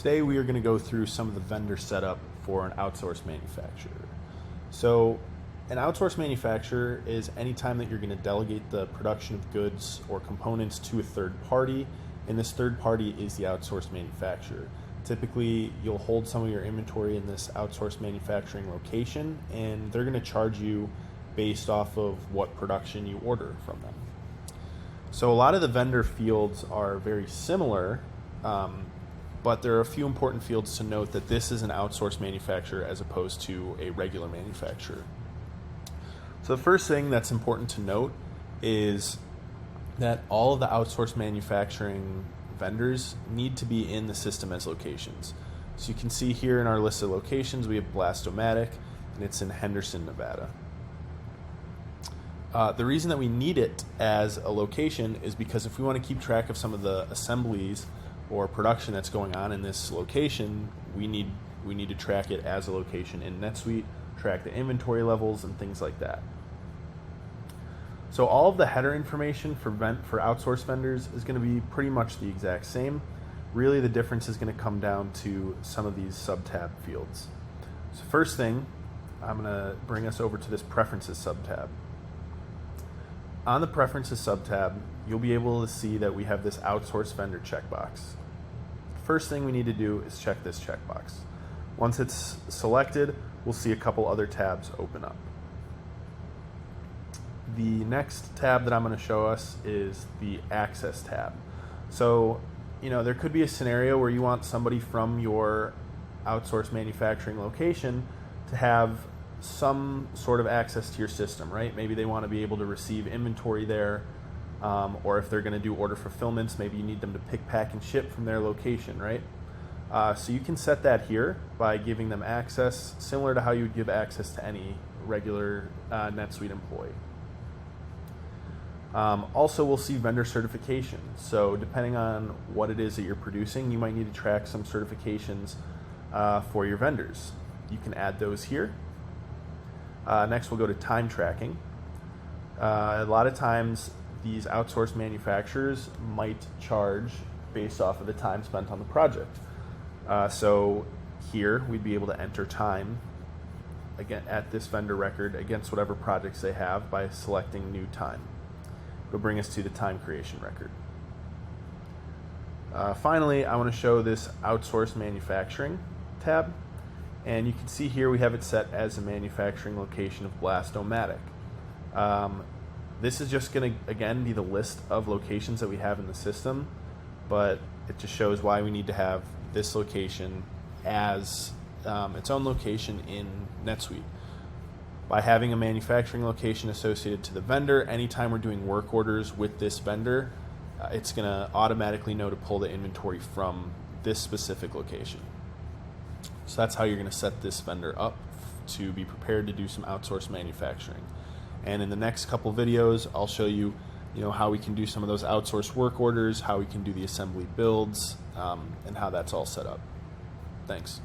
Today we are going to go through some of the vendor setup for an outsourced manufacturer. So an outsourced manufacturer is any time that you're going to delegate the production of goods or components to a third party, and this third party is the outsourced manufacturer. Typically, you'll hold some of your inventory in this outsourced manufacturing location, and they're going to charge you based off of what production you order from them. So a lot of the vendor fields are very similar, but there are a few important fields to note that this is an outsourced manufacturer as opposed to a regular manufacturer. So the first thing that's important to note is that all of the outsourced manufacturing vendors need to be in the system as locations. So you can see here in our list of locations we have Blast-O-Matic, and it's in Henderson, Nevada. The reason that we need it as a location is because if we want to keep track of some of the assemblies or production that's going on in this location, we need to track it as a location in NetSuite, track the inventory levels and things like that. So all of the header information for outsourced vendors is going to be pretty much the exact same. Really the difference is going to come down to some of these sub-tab fields. So first thing, I'm going to bring us over to this Preferences sub-tab. On the Preferences sub-tab, you'll be able to see that we have this Outsourced Vendor checkbox. First thing we need to do is check this checkbox. Once it's selected, we'll see a couple other tabs open up. The next tab that I'm going to show us is the Access tab. So, there could be a scenario where you want somebody from your outsourced manufacturing location to have some sort of access to your system, right? Maybe they want to be able to receive inventory there, or if they're going to do order fulfillments, maybe you need them to pick, pack, and ship from their location, right? So you can set that here by giving them access, similar to how you would give access to any regular NetSuite employee. Also, we'll see vendor certification. So depending on what it is that you're producing, you might need to track some certifications for your vendors. You can add those here. Next, we'll go to time tracking. A lot of times, these outsourced manufacturers might charge based off of the time spent on the project. So here, we'd be able to enter time again at this vendor record against whatever projects they have by selecting New Time. It'll bring us to the time creation record. Finally, I want to show this Outsourced Manufacturing tab. And you can see here we have it set as a manufacturing location of Blast-O-Matic. This is just going to, again, be the list of locations that we have in the system, but it just shows why we need to have this location as its own location in NetSuite. By having a manufacturing location associated to the vendor, anytime we're doing work orders with this vendor, it's going to automatically know to pull the inventory from this specific location. So that's how you're going to set this vendor up to be prepared to do some outsourced manufacturing. And in the next couple videos, I'll show you, how we can do some of those outsourced work orders, how we can do the assembly builds, and how that's all set up. Thanks.